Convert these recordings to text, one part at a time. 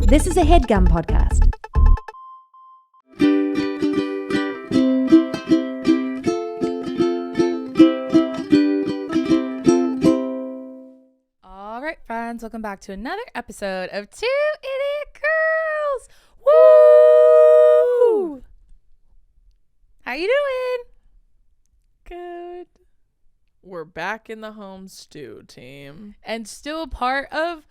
This is a HeadGum podcast. All right, friends, welcome back to another episode of Two Idiot Girls. Woo! How you doing? Good. We're back in the home stew team. And still part of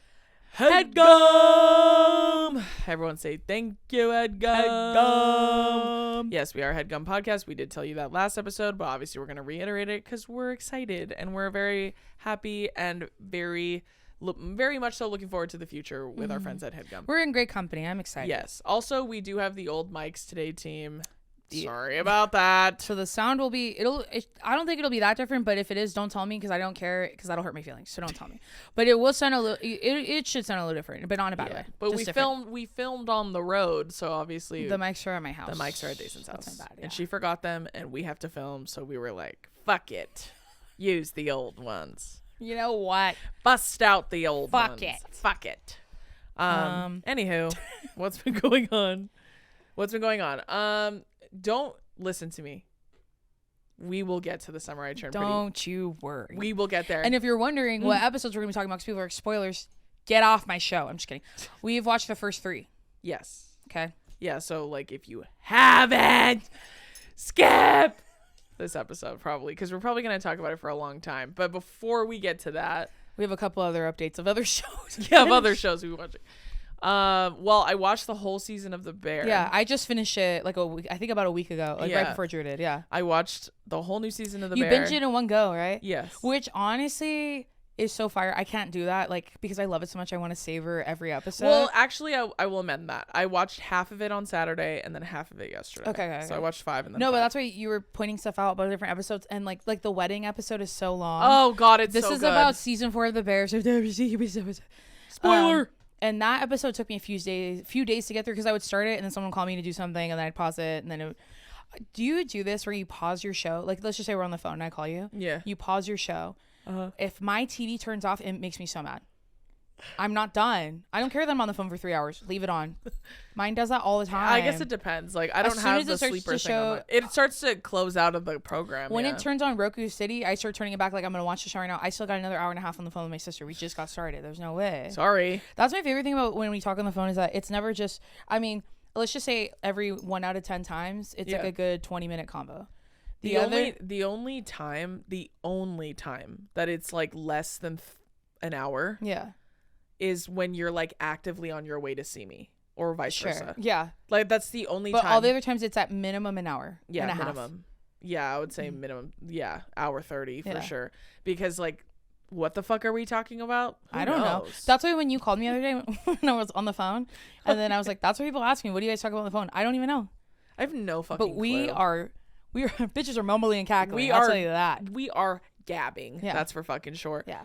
HeadGum! Everyone say thank you, HeadGum. Yes, we are HeadGum Podcast. We did tell you that last episode, but obviously we're going to reiterate it because we're excited and we're very happy and very much so looking forward to the future with our friends at HeadGum. We're in great company. I'm excited. Yes. Also, we do have the old mics today, team. Sorry about that. So the sound will be, I don't think it'll be that different, but if it is, don't tell me because I don't care because that'll hurt my feelings. So don't tell me. But it will sound a little, it should sound a little different, but not in a bad way. But we filmed on the road, so obviously the mics are at my house. The mics are at Jason's house. That's not bad, yeah. And she forgot them and we have to film, so we were like, fuck it. Use the old ones. You know what? Bust out the old ones. Fuck it. Anywho, what's been going on? Don't listen to me. We will get to the summer I turn pretty. Don't you worry. We will get there. And if you're wondering what episodes we're going to be talking about, because people are like, spoilers, get off my show. I'm just kidding. We've watched the first 3. Yes. Okay. Yeah, so like if you haven't, skip this episode probably, because we're probably going to talk about it for a long time. But before we get to that, we have a couple other updates of other shows. Yeah, of other shows we were watching. Well, I watched the whole season of The Bear. Yeah, I just finished it like I think about a week ago, right before Drew did. Yeah, I watched the whole new season of The Bear. You binged it in one go, right? Yes. Which honestly is so fire. I can't do that, like, because I love it so much. I want to savor every episode. Well, actually, I will amend that. I watched half of it on Saturday and then half of it yesterday. Okay. So I watched 5 and then. No, 5. but that's why you were pointing stuff out about different episodes, and like the wedding episode is so long. Oh God, this is about season 4 of The Bear. So spoiler. And that episode took me a few days to get through because I would start it and then someone would call me to do something and then I'd pause it and then do you do this where you pause your show? Like, let's just say we're on the phone and I call you. Yeah. You pause your show. If my TV turns off, it makes me so mad. I'm not done. I don't care that I'm on the phone for 3 hours. Leave it on. Mine does that all the time. I guess it depends. Like, I don't have the sleeper thing on my, it starts to close out of the program. When it turns on Roku City, I start turning it back like I'm going to watch the show right now. I still got another hour and a half on the phone with my sister. We just got started. There's no way. Sorry. That's my favorite thing about when we talk on the phone is that it's never just, I mean, let's just say every 1 out of 10 times, it's like a good 20-minute combo. The only time that it's like less than an hour. Yeah. Is when you're like actively on your way to see me or vice versa. Yeah. Like that's the only time. But all the other times it's at minimum an hour. Yeah, and a minimum. Half. Yeah, I would say minimum. Yeah, hour 30 for sure. Because like, what the fuck are we talking about? I don't know. That's why when you called me the other day when I was on the phone, and then I was like, that's why people ask me, what do you guys talk about on the phone? I don't even know. I have no fucking clue. But we are bitches are mumbling and cackling. I'll tell you that. We are gabbing. Yeah. That's for fucking short. Yeah.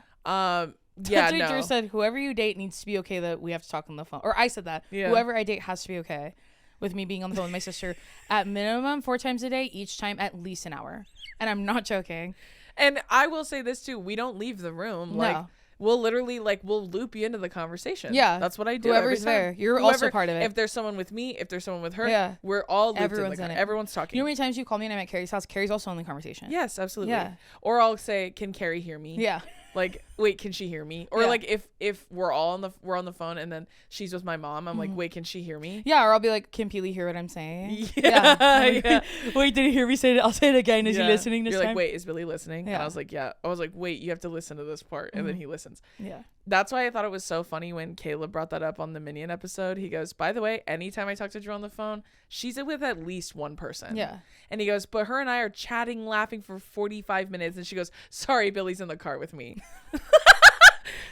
Yeah, no. Drew said, whoever you date needs to be okay that we have to talk on the phone. Or I said that. Yeah. Whoever I date has to be okay with me being on the phone with my sister at minimum 4 times a day, each time at least an hour. And I'm not joking. And I will say this too. We don't leave the room. No. Like, we'll literally, like, we'll loop you into the conversation. Yeah. That's what I do. Whoever's there. You're also part of it. If there's someone with me, if there's someone with her, we're all looped Everyone's in it. Everyone's talking. You know how many times you call me and I'm at Carrie's house? Carrie's also in the conversation. Yes, absolutely. Yeah. Or I'll say, can Carrie hear me? Yeah. Like, wait, can she hear me? Or like if we're on the phone and then she's with my mom, I'm like, wait, can she hear me? Yeah, or I'll be like, can Peely hear what I'm saying? Yeah. Wait, did he hear me say it? I'll say it again. Is he listening this time? You're like, wait, is Billy listening? Yeah. And I was like, yeah. I was like, wait, you have to listen to this part. And then he listens. Yeah. That's why I thought it was so funny when Caleb brought that up on the Minion episode. He goes, by the way, anytime I talk to Drew on the phone, she's with at least one person. Yeah. And he goes, but her and I are chatting, laughing for 45 minutes. And she goes, sorry, Billy's in the car with me.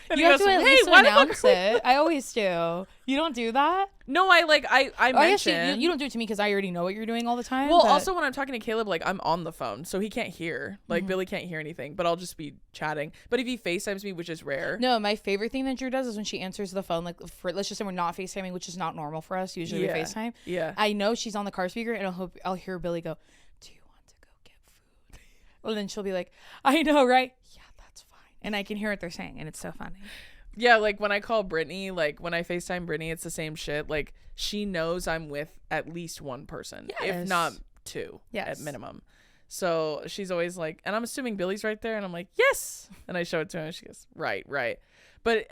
And you have to at least announce it. I always do. You don't do that? No, I mention. You don't do it to me because I already know what you're doing all the time. Well, also when I'm talking to Caleb, like I'm on the phone, so he can't hear. Like Billy can't hear anything, but I'll just be chatting. But if he FaceTimes me, which is rare. No, my favorite thing that Drew does is when she answers the phone, like let's just say we're not FaceTiming, which is not normal for us. Usually we FaceTime. Yeah. I know she's on the car speaker, and I'll hear Billy go, "Do you want to go get food?" Well, then she'll be like, "I know, right? Yeah, that's fine." And I can hear what they're saying, and it's so funny. Yeah, like when I call Brittany, like when I FaceTime Brittany, it's the same shit. Like she knows I'm with at least one person, if not two, at minimum. So she's always like, and I'm assuming Billy's right there, and I'm like, yes. And I show it to her, and she goes, right. But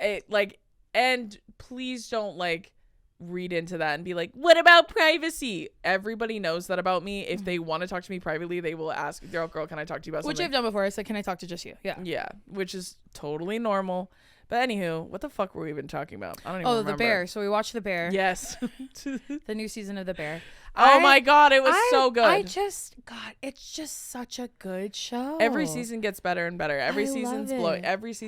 and please don't like read into that and be like, what about privacy? Everybody knows that about me. If they want to talk to me privately, they will ask, girl, can I talk to you about something? Which I've done before. I said, can I talk to just you? Yeah, which is totally normal. But anywho, what the fuck were we even talking about? I don't even remember. The Bear. So we watched The Bear. Yes. The new season of The Bear. My God, it was so good. It's just such a good show. Every season gets better and better. Every season blows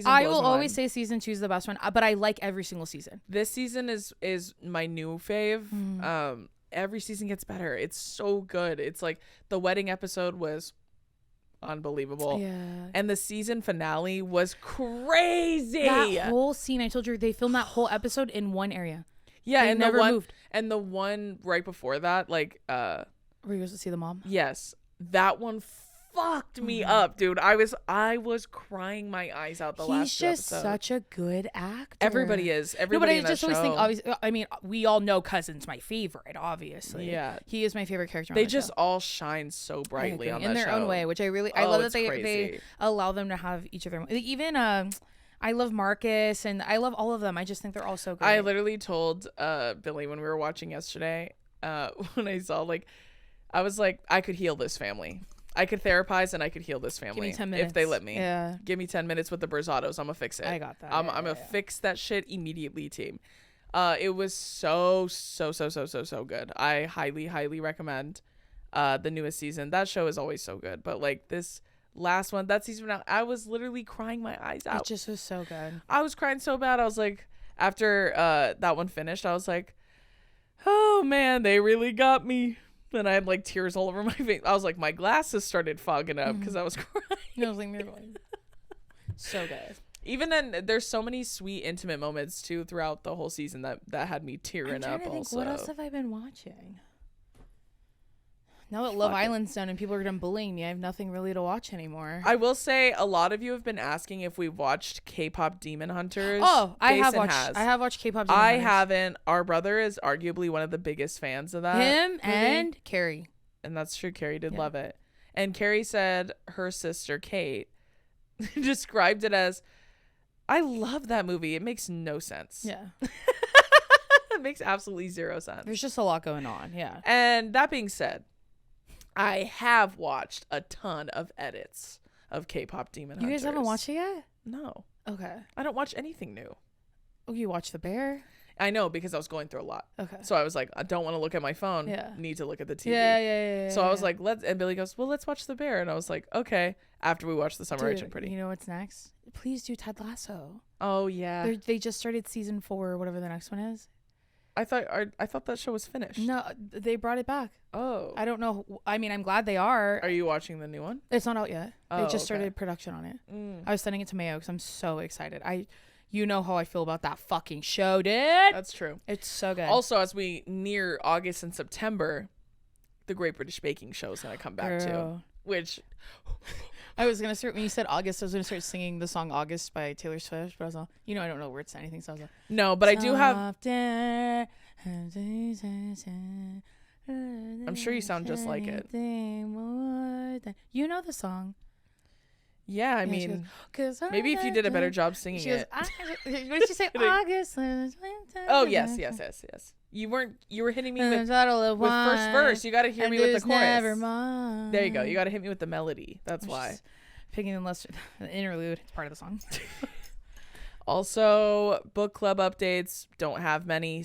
I will always say season 2 is the best one, but I like every single season. This season is my new fave. Every season gets better. It's so good. It's like the wedding episode was unbelievable. Yeah. And the season finale was crazy. That whole scene, I told you, they filmed that whole episode in one area. Yeah, they and never moved. And the one right before that, like where he goes to see the mom. Yes. That one fucked me up, dude. I was crying my eyes out the last episode. He's just such a good actor. Everybody is. Everybody but I just always think, obviously, I mean, we all know Cousin's my favorite, obviously. Yeah. He is my favorite character on They the just show. all shine so brightly on that show. In their own way, which I love that they allow them to have each of their... Even... I love Marcus and I love all of them. I just think they're all so good. I literally told Billy when we were watching yesterday, when I saw, like, I was like, I could heal this family. I could therapize and I could heal this family. Give me 10 minutes. If they let me. Yeah. Give me 10 minutes with the Berzados. I'm gonna fix it. I got that. I'm gonna fix that shit immediately, team. It was so good. I highly recommend the newest season. That show is always so good. But like this last one, that season now, I was literally crying my eyes out. It just was so good. I was crying so bad. I was like, after that one finished, I was like, oh man, they really got me. And I had like tears all over my face. I was like, my glasses started fogging up because I was crying. I was like, they're going. So good. Even then, there's so many sweet, intimate moments too throughout the whole season that had me tearing up. Also, what else have I been watching? Now that Love Island's done and people are done bullying me, I have nothing really to watch anymore. I will say a lot of you have been asking if we watched K-pop Demon Hunters. Oh, I have watched K-pop Demon Hunters. I haven't. Our brother is arguably one of the biggest fans of that. Him and Carrie. And that's true. Carrie did love it. And Carrie said her sister Kate described it as, I love that movie. It makes no sense. Yeah. It makes absolutely zero sense. There's just a lot going on. Yeah. And that being said, I have watched a ton of edits of K-pop Demon Hunters. You guys haven't watched it yet? No. Okay. I don't watch anything new. Oh, you watched The Bear? I know, because I was going through a lot. Okay. So I was like, I don't want to look at my phone. Yeah. Need to look at the TV. Yeah. So I was like, and Billy goes, well, let's watch The Bear. And I was like, okay. After we watched The Summer Rich and Pretty. You know what's next? Please do Ted Lasso. Oh, yeah. They just started season 4 or whatever the next one is. I thought that show was finished. No, they brought it back. Oh. I don't know. I mean, I'm glad they are. Are you watching the new one? It's not out yet. Oh, they just started production on it. I was sending it to Mayo because I'm so excited. You know how I feel about that fucking show, dude. That's true. It's so good. Also, as we near August and September, the Great British Baking Show is going to come back too. Which... I was going to start, when you said August, I was going to start singing the song August by Taylor Swift, but I was like, I don't know words to anything, so I was like... No, but I do have... I'm sure you sound just like it. You know the song. Yeah, I mean, goes, maybe if you did a better job singing it. What did she say? August. Oh, yes. You were hitting me with first verse. You got to hear me with the chorus. There you go. You got to hit me with the melody. That's why. Picking the interlude. It's part of the song. Also, book club updates, don't have many.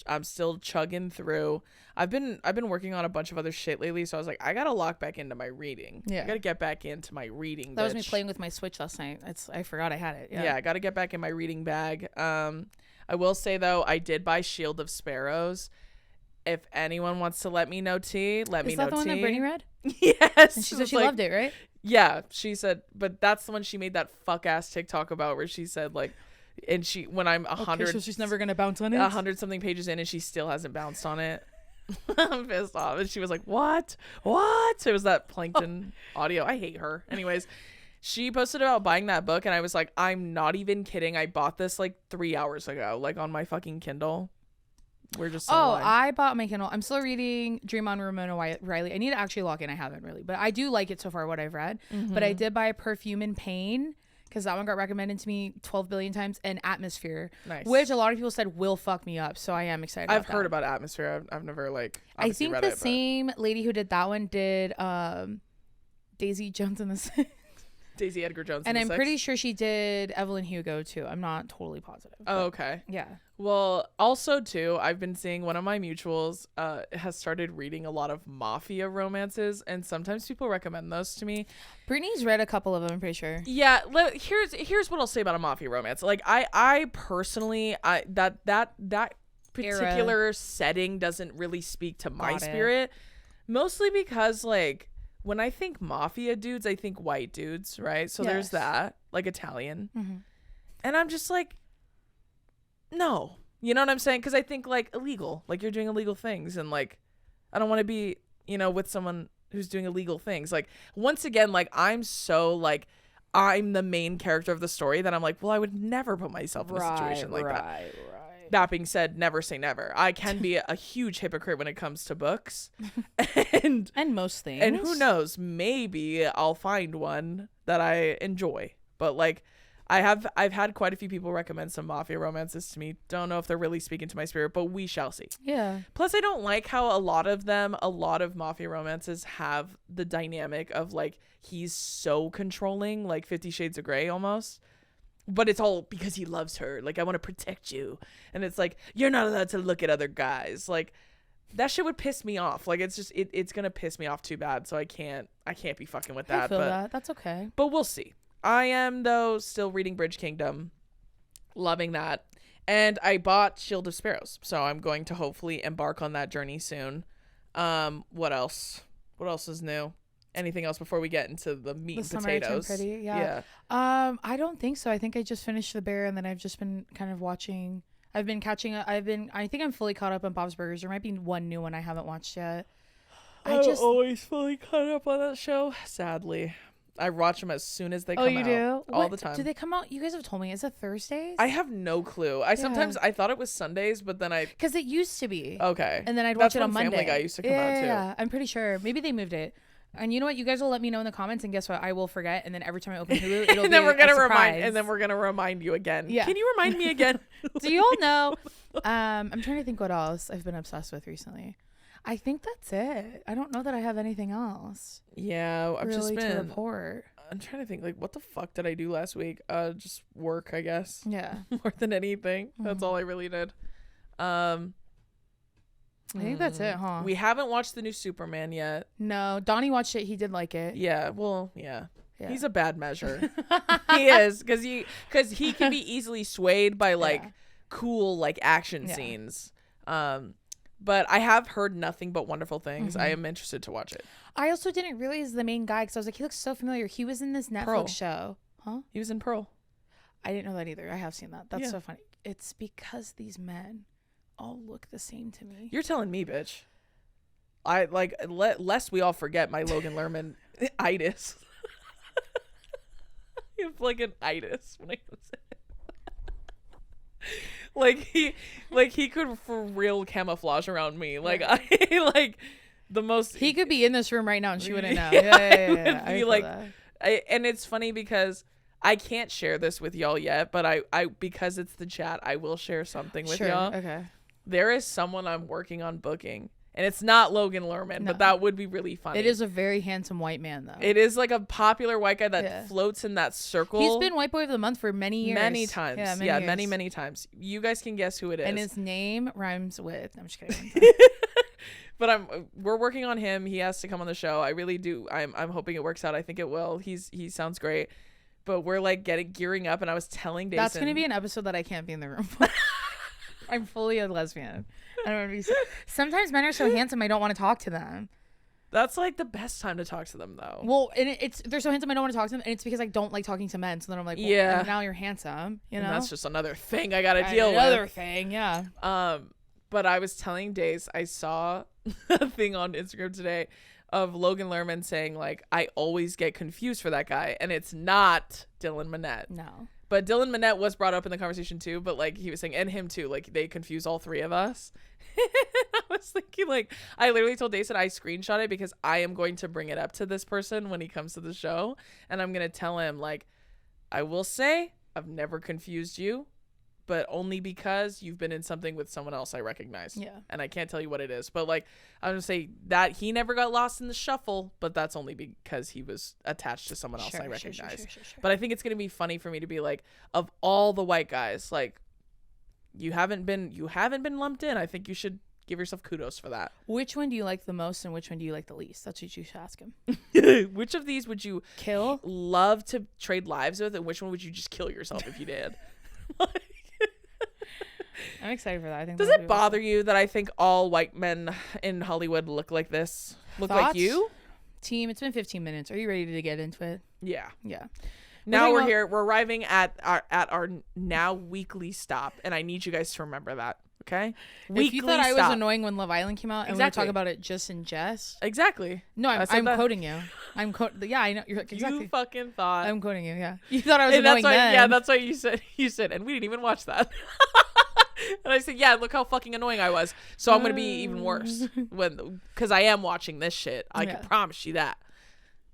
I'm still chugging through. I've been working on a bunch of other shit lately, so I was like, I gotta lock back into my reading. Yeah, I gotta get back into my reading. That was me playing with my Switch last night. I forgot I had it. Yeah, I gotta get back in my reading bag. I will say though, I did buy Shield of Sparrows. If anyone wants to let me know, let me know. Is that the one that Brittany read? Yes. And she said she loved it, right? Yeah, she said, but that's the one she made that fuck ass TikTok about, where she said like, and when I'm 100, so she's never gonna bounce on it. 100 something pages in, and she still hasn't bounced on it. I'm pissed off, and she was like, "What? It was that Plankton audio. I hate her." Anyways, She posted about buying that book, and I was like, I'm not even kidding. I bought this like 3 hours ago, like on my fucking Kindle. We're just so aligned. I bought my Kindle. I'm still reading Dream on Ramona Riley. I need to actually lock in. I haven't really, but I do like it so far, what I've read. But I did buy Perfume and Pain because that one got recommended to me 12 billion times, and Atmosphere, which a lot of people said will fuck me up. So I am excited. I've heard about Atmosphere. I've never like. I think read the it, same lady who did that one did Daisy Jones and the Six. Daisy Edgar Jones. And I'm pretty sure she did Evelyn Hugo too. I'm not totally positive. Oh, okay. Yeah. Well, also too, I've been seeing one of my mutuals has started reading a lot of mafia romances, and sometimes people recommend those to me. Brittany's read a couple of them, I'm pretty sure. Yeah, here's what I'll say about a mafia romance. Like I personally, that particular setting doesn't really speak to my spirit, mostly because like when I think mafia dudes, I think white dudes, right? So there's that, like Italian. And I'm just like, no. You know what I'm saying? Because I think like illegal, like you're doing illegal things, and like I don't want to be, with someone who's doing illegal things. Like once again, like I'm so like I'm the main character of the story that I'm like, well, I would never put myself in a situation like that. Right. That being said, never say never. I can be a huge hypocrite when it comes to books, and most things. And who knows? Maybe I'll find one that I enjoy. But like, I've had quite a few people recommend some mafia romances to me. Don't know if they're really speaking to my spirit, but we shall see. Yeah. Plus, I don't like how a lot of mafia romances have the dynamic of like he's so controlling, like 50 Shades of Grey almost. But it's all because he loves her. Like, I want to protect you. And it's like, you're not allowed to look at other guys. Like, that shit would piss me off. Like, it's just, it's going to piss me off too bad. So I can't be fucking with that. I feel that. That's okay. But we'll see. I am, though, still reading Bridge Kingdom. Loving that. And I bought Shield of Sparrows. So I'm going to hopefully embark on that journey soon. What else? What else is new? Anything else before we get into the meat and potatoes? Pretty, yeah. I don't think so. I think I just finished The Bear, and then I've just been kind of watching. I've been catching up. I think I'm fully caught up on Bob's Burgers. There might be one new one I haven't watched yet. I'm always fully caught up on that show. Sadly, I watch them as soon as they come out. Oh, you do? All the time. Do they come out? You guys have told me. Is it Thursdays? I have no clue. Sometimes I thought it was Sundays, but then because it used to be. Okay. And then I'd watch it on Monday. Family Guy used to come out too. Yeah, I'm pretty sure. Maybe they moved it. And you know what? You guys will let me know in the comments, and guess what? I will forget. And then every time I open Hulu, it'll and then be we're gonna a surprise. And then we're gonna remind you again. Yeah. Can you remind me again? Do you all know? I'm trying to think what else I've been obsessed with recently. I think that's it. I don't know that I have anything else. Yeah, I've just been to report. I'm trying to think, like, what the fuck did I do last week? Just work, I guess. Yeah. More than anything. That's all I really did. I think that's it, huh? We haven't watched the new Superman yet. No, Donnie watched it. He did like it. Yeah, well, yeah. He's a bad measure. He is, because he can be easily swayed by like cool like action scenes. But I have heard nothing but wonderful things. I am interested to watch it. I also didn't realize the main guy because I was like, he looks so familiar. He was in this Netflix show, huh? He was in Pearl. I didn't know that either. I have seen that. That's so funny. It's because these men all look the same to me. You're telling me, bitch. I like lest we all forget my Logan Lerman itis. You have like an itis when I say it. like he could for real camouflage around me. Like I like the most. He could be in this room right now and she wouldn't know. Yeah. I like, and it's funny because I can't share this with y'all yet, but I because it's the chat, I will share something with y'all. Okay. There is someone I'm working on booking, and it's not Logan Lerman, but that would be really funny. It is a very handsome white man, though. It is like a popular white guy that floats in that circle. He's been White Boy of the Month for many years. Many times. Yeah, many times. You guys can guess who it is. And his name rhymes with... I'm just kidding. But we're working on him. He has to come on the show. I really do. I'm hoping it works out. I think it will. He sounds great. But we're like gearing up, and I was telling Dason... That's going to be an episode that I can't be in the room for. I'm fully a lesbian. I don't want to be. Sometimes men are so handsome, I don't want to talk to them. That's like the best time to talk to them, though. Well, and they're so handsome, I don't want to talk to them, and it's because I don't like talking to men. So then I'm like, well, now you're handsome, you know. And that's just another thing I gotta deal with. Another thing, yeah. But I was telling Dace, I saw a thing on Instagram today of Logan Lerman saying like, I always get confused for that guy, and it's not Dylan Minnette. No. But Dylan Minnette was brought up in the conversation too, but like he was saying, and him too, like they confuse all three of us. I was thinking like, I literally told Dason I screenshot it because I am going to bring it up to this person when he comes to the show, and I'm going to tell him like, I will say I've never confused you, but only because you've been in something with someone else I recognize. Yeah. And I can't tell you what it is, but like I'm going to say that he never got lost in the shuffle, but that's only because he was attached to someone else I recognize. Sure. But I think it's going to be funny for me to be like, of all the white guys, like you haven't been lumped in. I think you should give yourself kudos for that. Which one do you like the most and which one do you like the least? That's what you should ask him. Which of these would you kill? Love to trade lives with, and which one would you just kill yourself if you did? I'm excited for that. I think. Does it bother you that I think all white men in Hollywood look like this? Look like you? Team, it's been 15 minutes. Are you ready to get into it? Yeah. Yeah. Now we're here. We're arriving at our now weekly stop, and I need you guys to remember that. Okay. If you thought I was annoying when Love Island came out, and we were talking about it just in jest. Exactly. No, I'm quoting you. Yeah, I know. You're exactly. You fucking thought. I'm quoting you. Yeah. You thought I was annoying then. Yeah, that's why you said, and we didn't even watch that. And I said, yeah, look how fucking annoying I was. So I'm going to be even worse because I am watching this shit. I can promise you that.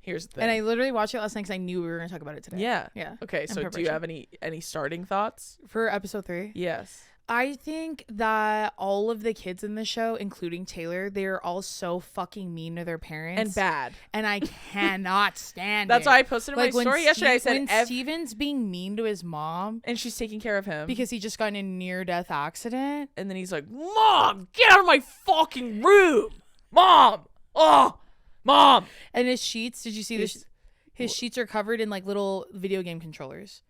Here's the thing. And I literally watched it last night because I knew we were going to talk about it today. Yeah. Yeah. Okay. So do you have any starting thoughts? For episode 3? Yes. I think that all of the kids in the show, including Taylor, they're all so fucking mean to their parents. And bad. And I cannot stand That's it. why I posted in my story yesterday. I said, when Steven's being mean to his mom. And she's taking care of him. Because he just got in a near-death accident. And then he's like, Mom, get out of my fucking room. Mom. Oh, Mom. And his sheets, did you see this? His sheets are covered in like little video game controllers.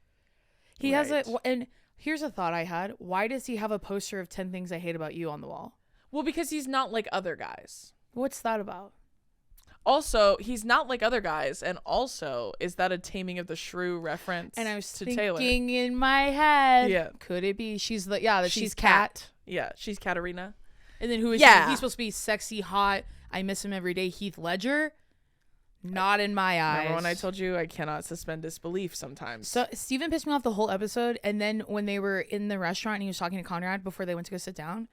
He has and here's a thought I had. Why does he have a poster of 10 things I hate about you on the wall? Well, because he's not like other guys. What's that about? Also, he's not like other guys. And also, is that a Taming of the Shrew reference and I was to thinking Taylor? In my head. Yeah. Could it be? She's Kat. Yeah, she's Katarina. And then who is he? He's supposed to be sexy, hot. I miss him every day. Heath Ledger. Not in my eyes. Remember when I told you I cannot suspend disbelief sometimes? So Steven pissed me off the whole episode, and then when they were in the restaurant and he was talking to Conrad before they went to go sit down,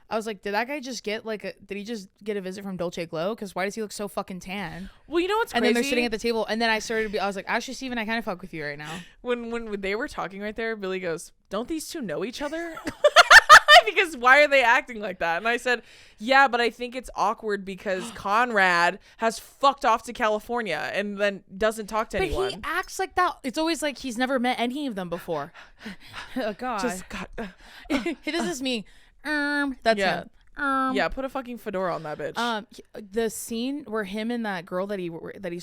I was like, did that guy just get did he just get a visit from Dolce Glow? Because why does he look so fucking tan? Well, you know what's crazy? And then they're sitting at the table, and then I was like, actually, Steven, I kind of fuck with you right now. When they were talking right there, Billy goes, don't these two know each other? Because why are they acting like that? And I said, yeah, but I think it's awkward because Conrad has fucked off to California and then doesn't talk to anyone. But he acts like that. It's always like he's never met any of them before. Oh, God. This is me. That's him. Yeah, put a fucking fedora on that bitch. The scene where him and that girl that he's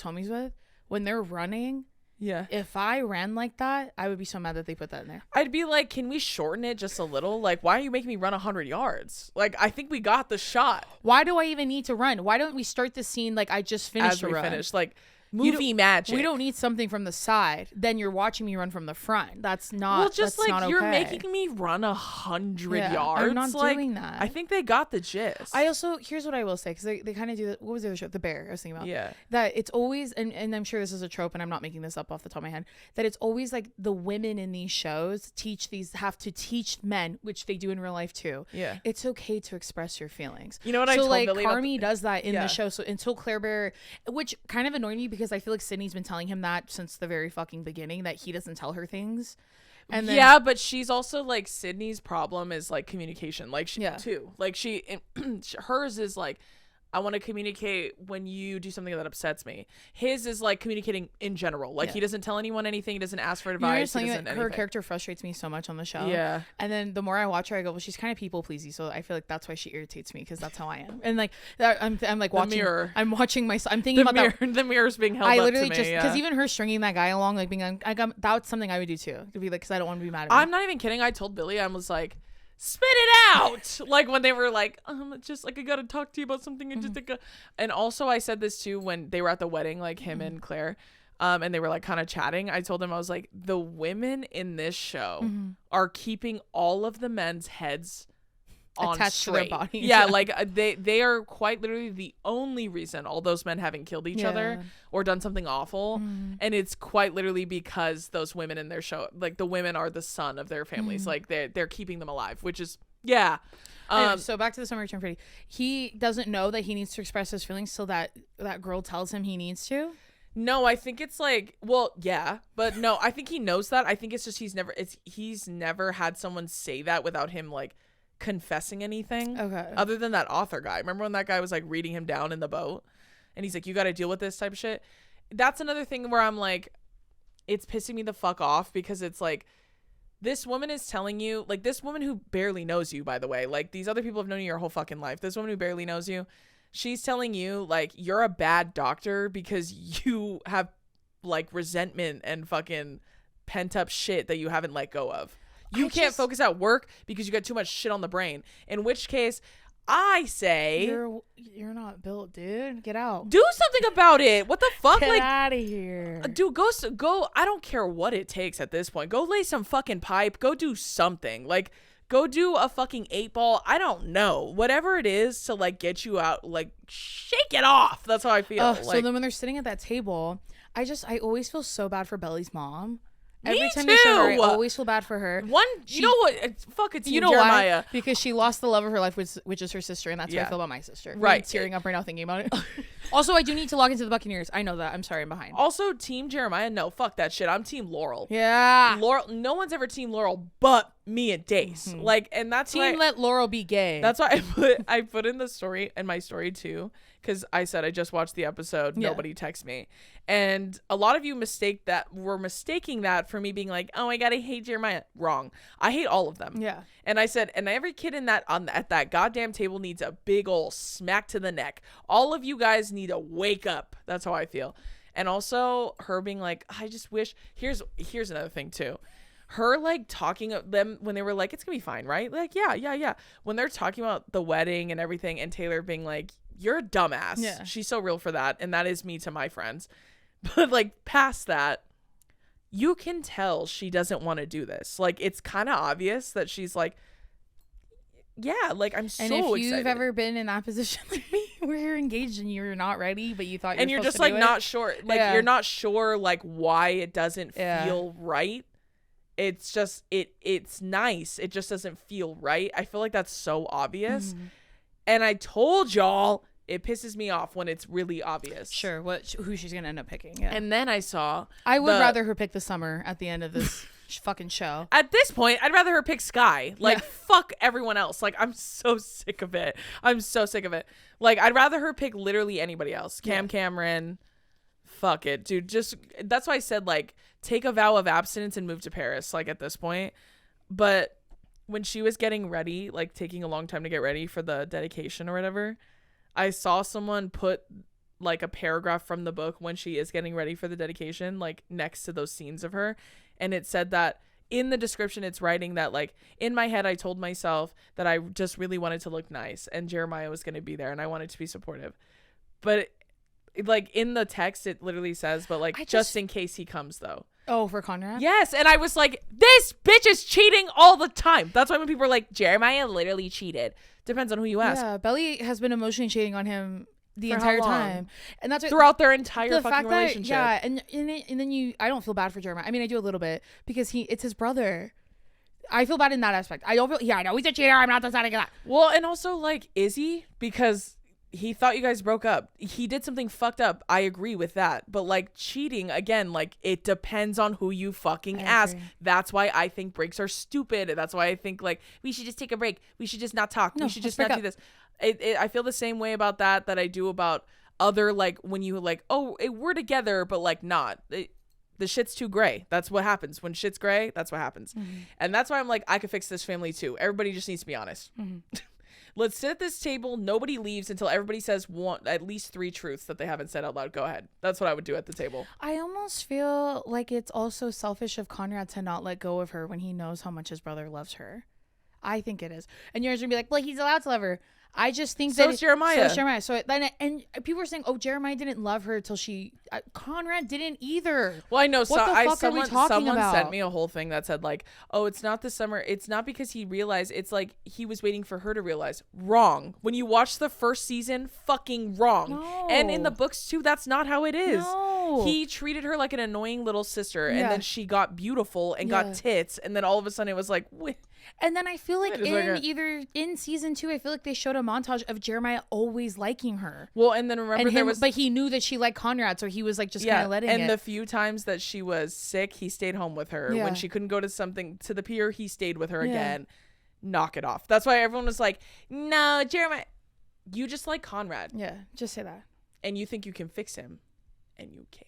homies with, when they're running. Yeah. If I ran like that, I would be so mad that they put that in there. I'd be like, can we shorten it just a little? Like, why are you making me run 100 yards? Like, I think we got the shot. Why do I even need to run? Why don't we start the scene like I just finished a run? Finish, like, movie magic. We don't need something from the side. Then you're watching me run from the front. That's not. Well, just like not you're okay. making me run 100 yards. I'm not doing that. I think they got the gist. I also here's what I will say because they kind of do that. What was the other show? The Bear. I was thinking about. Yeah. That it's always and I'm sure this is a trope and I'm not making this up off the top of my head. That it's always like the women in these shows have to teach men, which they do in real life too. Yeah. It's okay to express your feelings. You know what I told like Billy Carmi does that in the show. So until Claire Bear, which kind of annoyed me because I feel like Sydney's been telling him that since the very fucking beginning that he doesn't tell her things. And then, yeah, but she's also like Sydney's problem is like communication. Like she too. Like hers is like, I want to communicate when you do something that upsets me. His is like communicating in general. Like he doesn't tell anyone anything. He doesn't ask for advice. Her character frustrates me so much on the show. Yeah. And then the more I watch her, I go, well, she's kind of people pleasy. So I feel like that's why she irritates me because that's how I am. And like I'm like watching. The mirror. I'm watching myself. I'm thinking about that. The mirror's being held up to me. I literally just because even her stringing that guy along, like being that's something I would do too. To be like, because I don't want to be mad at I'm not even kidding. I told Billy, I was like, spit it out. Like when they were like, just like I gotta talk to you about something and just like and also I said this too when they were at the wedding, like him and Claire, and they were like kind of chatting. I told him, I was like, the women in this show are keeping all of the men's heads attached to their body. Yeah, like they are quite literally the only reason all those men haven't killed each other or done something awful. And it's quite literally because those women in their show, like the women are the son of their families. Like they're keeping them alive, which is Anyway, so back to the Summer Return Pretty. He doesn't know that he needs to express his feelings till that girl tells him he needs to. No, I think it's like, well, yeah, but no, I think he knows that. I think it's just he's never had someone say that without him like confessing anything. Okay. Other than that author guy. Remember when that guy was like reading him down in the boat and he's like, you got to deal with this type of shit. That's another thing where I'm like, it's pissing me the fuck off because it's like, this woman is telling you, like this woman who barely knows you, by the way, like these other people have known you your whole fucking life. This woman who barely knows you, she's telling you like you're a bad doctor because you have like resentment and fucking pent up shit that you haven't let go of. You can't focus at work because you got too much shit on the brain. In which case, I say you're not built, dude. Get out. Do something about it. What the fuck? Get out of here, dude. Go. I don't care what it takes at this point. Go lay some fucking pipe. Go do something. Like go do a fucking 8-ball. I don't know. Whatever it is to like get you out. Like shake it off. That's how I feel. So then when they're sitting at that table, I always feel so bad for Belly's mom. Every time you show her, I always feel bad for her. You know what? Fuck it, Team Why? Jeremiah. Because she lost the love of her life, which is her sister, and that's how I feel about my sister. Right. I'm tearing up right now thinking about it. Also, I do need to log into the Buccaneers. I know that. I'm sorry, I'm behind. Also, Team Jeremiah, no, fuck that shit. I'm Team Laurel. Yeah. Laurel. No one's ever Team Laurel but me and Dace. Like, and that's Team let Laurel be gay. That's why I put in the story and my story too, because I said I just watched the episode. Nobody text me, and a lot of you were mistaking that for me being like, oh my god, I hate Jeremiah. Wrong. I hate all of them. Yeah. And I said, and every kid at that goddamn table needs a big ol' smack to the neck. All of you guys need to wake up. That's how I feel. And also her being like, I just wish. Here's another thing too. Her like talking of them when they were like, it's gonna be fine, right? Like, yeah. When they're talking about the wedding and everything, and Taylor being like, you're a dumbass. Yeah. She's so real for that, and that is me to my friends. But like past that, you can tell she doesn't want to do this. Like it's kind of obvious that she's like, yeah, like I'm so excited. And if you've ever been in that position like me, where you're engaged and you're not ready, but you thought you're just like not sure, like you're not sure like why it doesn't feel right. It's just it's nice. It just doesn't feel right. I feel like that's so obvious. And I told y'all it pisses me off when it's really obvious. Sure, who she's gonna end up picking. Yeah. And then I would rather her pick the Summer at the end of this fucking show. At this point, I'd rather her pick Sky. Like fuck everyone else. Like I'm so sick of it. Like I'd rather her pick literally anybody else. Cameron. Fuck it, dude. Just that's why I said like take a vow of abstinence and move to Paris. Like at this point, but when she was getting ready, like taking a long time to get ready for the dedication or whatever, I saw someone put like a paragraph from the book when she is getting ready for the dedication, like next to those scenes of her. And it said that in the description, it's writing that like in my head, I told myself that I just really wanted to look nice and Jeremiah was going to be there and I wanted to be supportive. But like in the text, it literally says, but like just in case he comes though. Oh, for Conrad? Yes. And I was like, this bitch is cheating all the time. That's why when people are like, Jeremiah literally cheated. Depends on who you ask. Yeah, Belly has been emotionally cheating on him the entire time. And that's throughout their entire fucking relationship. And then I don't feel bad for Jeremiah. I mean, I do a little bit because it's his brother. I feel bad in that aspect. I don't feel, I know he's a cheater. I'm not deciding that. Well, and also like, is he? Because he thought you guys broke up. He did something fucked up. I agree with that. But like cheating, again, like it depends on who you fucking ask. That's why I think breaks are stupid. That's why I think like we should just take a break. We should just not talk. We should just not do this. I feel the same way about that I do about other like when you like, oh, we're together, but like not. The shit's too gray. That's what happens. When shit's gray, that's what happens. And that's why I'm like, I could fix this family too. Everybody just needs to be honest. Let's sit at this table. Nobody leaves until everybody says at least 3 truths that they haven't said out loud. Go ahead. That's what I would do at the table. I almost feel like it's also selfish of Conrad to not let go of her when he knows how much his brother loves her. I think it is. And you're gonna be like, well, he's allowed to love her. I just think so is Jeremiah. So Jeremiah. So then, and people were saying, oh, Jeremiah didn't love her till Conrad didn't either. Well, I know. What the fuck are we talking about? Sent me a whole thing that said like, oh, it's not the summer. It's not because he realized. It's like he was waiting for her to realize. Wrong. When you watch the first season, fucking wrong. No. And in the books too, that's not how it is. No. He treated her like an annoying little sister, and then she got beautiful and got tits, and then all of a sudden it was like, wait. And then I feel like either in season 2, I feel like they showed a montage of Jeremiah always liking her. Well, and then remember but he knew that she liked Conrad, so he was like just kind of letting it. And the few times that she was sick, he stayed home with her. When she couldn't go to the pier, he stayed with her again. Knock it off. That's why everyone was like, no, Jeremiah, you just like Conrad. Yeah, just say that. And you think you can fix him, and you can't.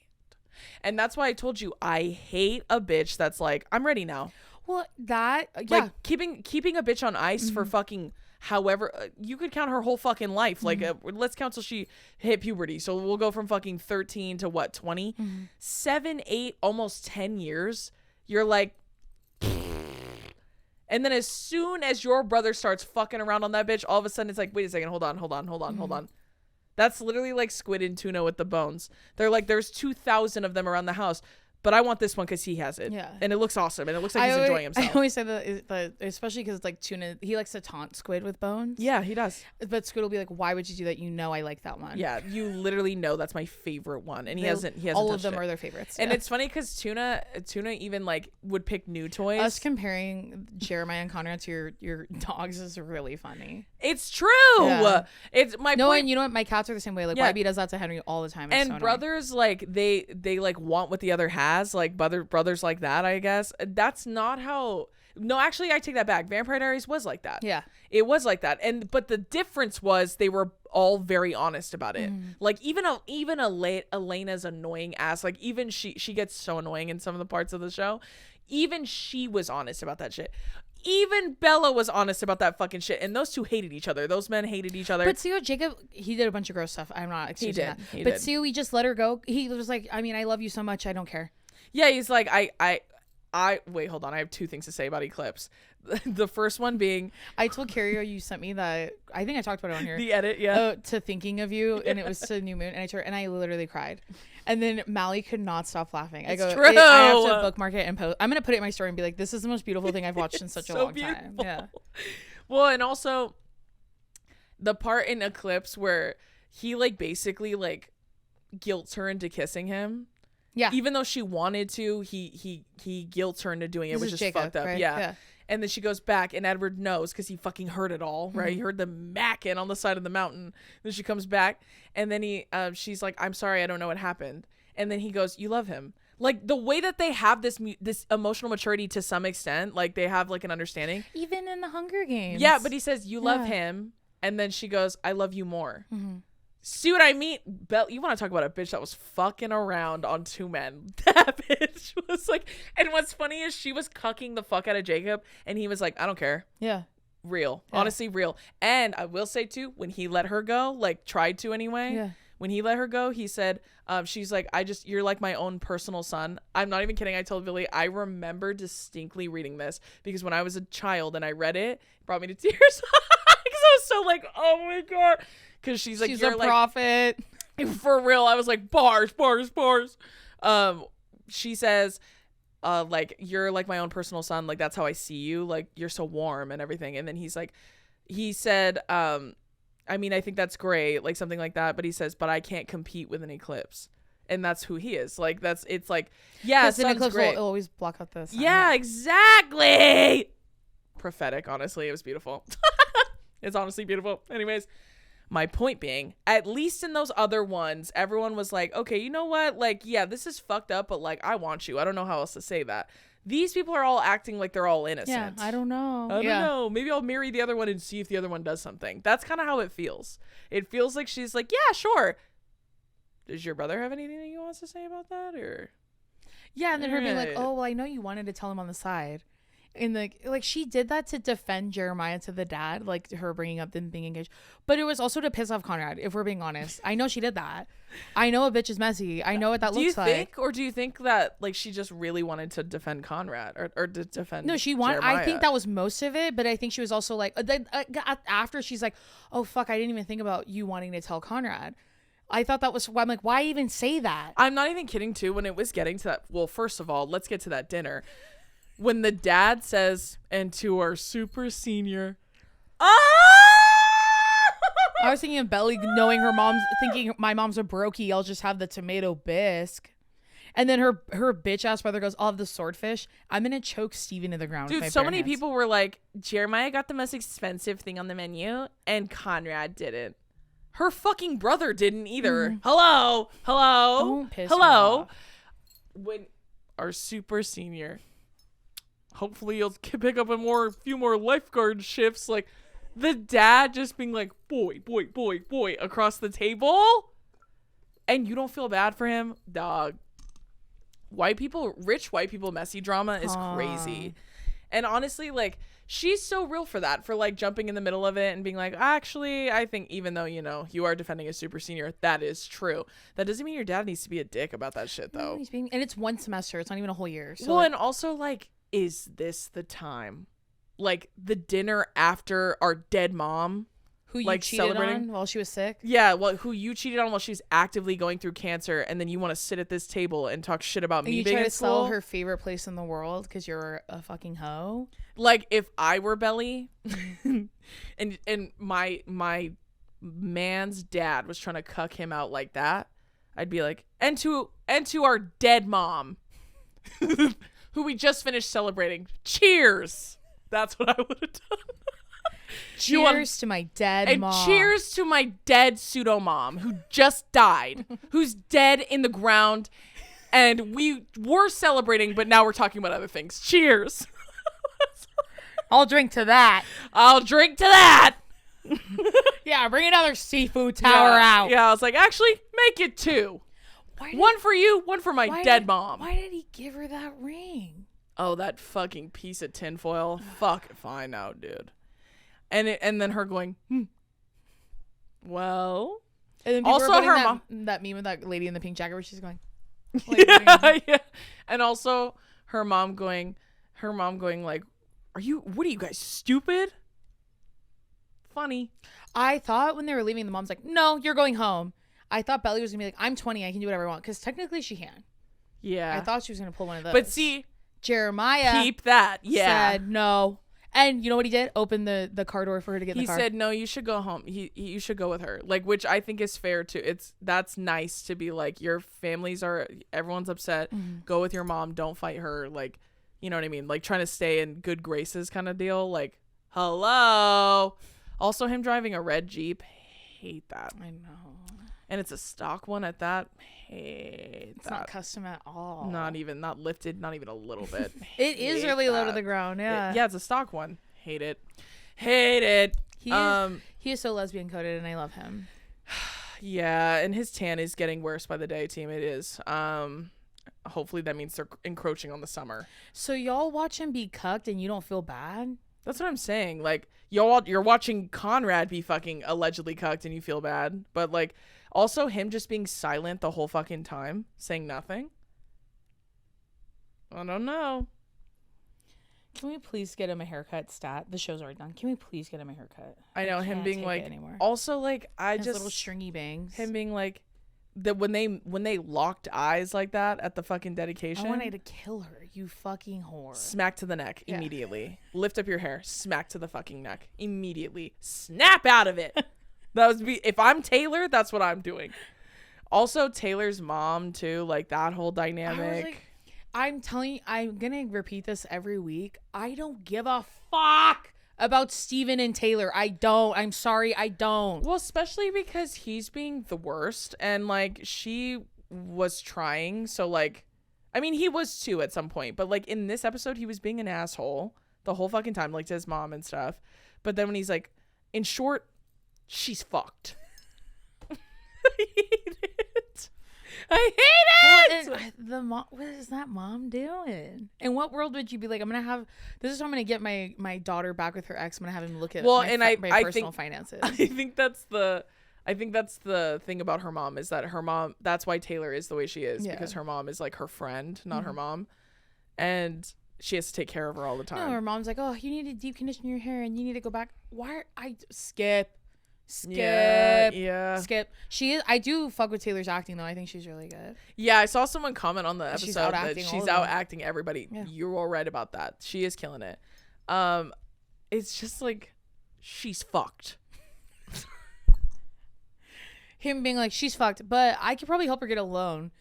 And that's why I told you I hate a bitch that's like, I'm ready now. Well, like keeping a bitch on ice for fucking however you could count her whole fucking life. Like let's count till she hit puberty. So we'll go from fucking 13 to what 20, 7, 8, almost 10 years. You're like, and then as soon as your brother starts fucking around on that bitch, all of a sudden it's like, wait a second, hold on. That's literally like squid and tuna with the bones. They're like, there's 2,000 of them around the house. But I want this one because he has it. Yeah. And it looks awesome. And it looks like he's enjoying himself. I always say that, especially because it's like tuna. He likes to taunt Squid with bones. Yeah, he does. But Squid will be like, why would you do that? You know I like that one. Yeah, you literally know that's my favorite one. And he hasn't all of them are their favorites. And it's funny because tuna even like would pick new toys. Us comparing Jeremiah and Conrad to your dogs is really funny. It's true. Yeah. It's my point. And you know what? My cats are the same way. Like YB does that to Henry all the time. It's and so brothers like they like want what the other has. Like brothers like that, I guess. That's not how. No, actually, I take that back. Vampire Diaries was like that. Yeah, it was like that. But the difference was they were all very honest about it. Like even Elena's annoying ass. Like even she gets so annoying in some of the parts of the show. Even she was honest about that shit. Even Bella was honest about that fucking shit. And those two hated each other. Those men hated each other. But see what Jacob, he did a bunch of gross stuff. I'm not excusing that. But see, we just let her go. He was like, I mean, I love you so much. I don't care. Yeah, he's like, I wait, hold on. I have 2 things to say about Eclipse. The first one being, I told Carrie you sent me that. I think I talked about it on here. The edit, to Thinking of You, and it was to New Moon, and I literally cried. And then Mally could not stop laughing. I have to bookmark it and post. I'm gonna put it in my story and be like, this is the most beautiful thing I've watched in such a long time. Yeah. Well, and also the part in Eclipse where he like basically like guilts her into kissing him. Yeah. Even though she wanted to, he guilts her into doing it, which is Jacob, fucked up. Right? Yeah. And then she goes back, and Edward knows because he fucking heard it all, right? He heard them macking on the side of the mountain. Then she comes back, and then she's like, "I'm sorry, I don't know what happened." And then he goes, "You love him." Like the way that they have this emotional maturity to some extent, like they have like an understanding. Even in the Hunger Games. Yeah, but he says, "You love him," and then she goes, "I love you more." See what I mean? You want to talk about a bitch that was fucking around on 2 men. That bitch was like, and what's funny is she was cucking the fuck out of Jacob, and he was like, I don't care. Yeah. Real. Yeah. Honestly, real. And I will say too, when he let her go, like tried to anyway. Yeah. When he let her go, he said, she's like, you're like my own personal son. I'm not even kidding. I told Billy, I remember distinctly reading this because when I was a child and I read it, it brought me to tears. Because I was so like, oh my God. Because she's like, you're a prophet. For real. I was like, bars. She says, like, you're like my own personal son. Like, that's how I see you. Like, you're so warm and everything. And then he said, I mean, I think that's great. Like, something like that. But he says, but I can't compete with an Eclipse. And that's who he is. Like, it's like, yeah, an Eclipse great. Will always block out this. Yeah, exactly. Prophetic, honestly. It was beautiful. It's honestly beautiful. Anyways. My point being, at least in those other ones, everyone was like, okay, you know what? Like, yeah, this is fucked up, but like, I want you. I don't know how else to say that. These people are all acting like they're all innocent. Yeah, I don't know. I don't know. Maybe I'll marry the other one and see if the other one does something. That's kind of how it feels. It feels like she's like, yeah, sure. Does your brother have anything that he wants to say about that? Or yeah, and then her being like, oh, well, I know you wanted to tell him on the side. in the like she did that to defend Jeremiah to the dad, like her bringing up them being engaged, but it was also to piss off Conrad, if we're being honest. I know she did that. I know a bitch is messy. I know what that looks like. Do you think that like she just really wanted to defend Conrad or to defend No, she wanted. Jeremiah? I think that was most of it, but I think she was also like after she's like, oh fuck, I didn't even think about you wanting to tell Conrad. I thought that was, I'm like, why even say that? I'm not even kidding too. When it was getting to that, well, first of all, let's get to that dinner. When the dad says, and to our super senior, I was thinking of Belly knowing her mom's, thinking my mom's a brokey, I'll just have the tomato bisque. And then her bitch ass brother goes, I'll have the swordfish. I'm going to choke Steven to the ground. Dude, with my so bare many hands. people were like, Jeremiah got the most expensive thing on the menu and Conrad didn't. Her fucking brother didn't either. Hello. Don't piss me Hello. off. When our super senior, hopefully you'll pick up a few more lifeguard shifts. Like the dad just being like, boy, across the table. And you don't feel bad for him, dog. Rich white people messy drama is crazy. And honestly, like, she's so real for that, for like jumping in the middle of it and being like, actually, I think even though, you know, you are defending a super senior, that is true. That doesn't mean your dad needs to be a dick about that shit, though. And it's one semester. It's not even a whole year. So well, and also, like, is this the time? Like, the dinner after our dead mom. who you like cheated on while she was sick? Yeah, well, who you cheated on while she's actively going through cancer, and then you want to sit at this table and talk shit about And me you being try in to sell school? her favorite place in the world because you're a fucking hoe. Like, if I were Belly and my man's dad was trying to cuck him out like that, I'd be like, and to our dead mom who we just finished celebrating, cheers. That's what I would have done. Cheers to my dead mom. And cheers to my dead pseudo mom who just died, who's dead in the ground, and we were celebrating, but now we're talking about other things. Cheers. I'll drink to that. I'll drink to that. Yeah, bring another seafood tower out. Yeah, I was like, actually, make it two. One for you, one for my dead mom. Why did he give her that ring? Oh, that fucking piece of tinfoil. Fuck, fine now, dude. And then her going, well. And then also her mom. That meme of that lady in the pink jacket where she's going. Yeah. And also her mom going like, what are you guys, stupid? Funny. I thought when they were leaving, the mom's like, no, you're going home. I thought Belly was going to be like, I'm 20, I can do whatever I want. Because technically she can. Yeah. I thought she was going to pull one of those. But see. Jeremiah. Keep that. Yeah. Said no. And you know what he did? Open the car door for her to get in the car. He said, no, you should go home. You should go with her. Like, which I think is fair too. That's nice to be like, your everyone's upset. Mm-hmm. Go with your mom. Don't fight her. Like, you know what I mean? Like, trying to stay in good graces kind of deal. Like, hello. Also, him driving a red Jeep. Hate that. I know. And it's a stock one at that. Hate it's that. not custom at all. Not lifted, not even a little bit. It is really low to the ground, yeah. Yeah, it's a stock one. Hate it. He is so lesbian coded and I love him. Yeah, and his tan is getting worse by the day, team. It is. Hopefully that means they're encroaching on the summer. So y'all watch him be cucked and you don't feel bad? That's what I'm saying. Like, you're watching Conrad be fucking allegedly cucked and you feel bad. But, like, also him just being silent the whole fucking time, saying nothing. I don't know. Can we please get him a haircut, Stat? The show's already done. Can we please get him a haircut? I know, him being like, also, like, his little stringy bangs. Him being like, that when they locked eyes like that at the fucking dedication. I wanted to kill her, you fucking whore. Smack to the neck immediately. Lift up your hair. Smack to the fucking neck immediately. Snap out of it. If I'm Taylor, that's what I'm doing. Also, Taylor's mom too, like that whole dynamic. I'm telling you, I'm gonna repeat this every week. I don't give a fuck about Steven and Taylor. I don't. I'm sorry, I don't. Well, especially because he's being the worst and like she was trying. So like, I mean, he was too at some point, but like in this episode, he was being an asshole the whole fucking time, like to his mom and stuff. But then when he's like, in short, she's fucked. I hate it. I hate it. Well, the mom, what is that mom doing? In what world would you be like, I'm gonna have this is how I'm gonna get my daughter back with her ex. I'm gonna have him look at my personal finances. I think that's the thing about her mom is that her mom, that's why Taylor is the way she is, because her mom is like her friend, not her mom, and she has to take care of her all the time. No, her mom's like, oh, you need to deep condition your hair and you need to go back. Why? Skip. Yeah. Skip. She is. I do fuck with Taylor's acting though. I think she's really good. Yeah, I saw someone comment on the episode that she's out acting everybody. Yeah. You're all right about that. She is killing it. It's just like she's fucked. Him being like, she's fucked, but I could probably help her get a loan.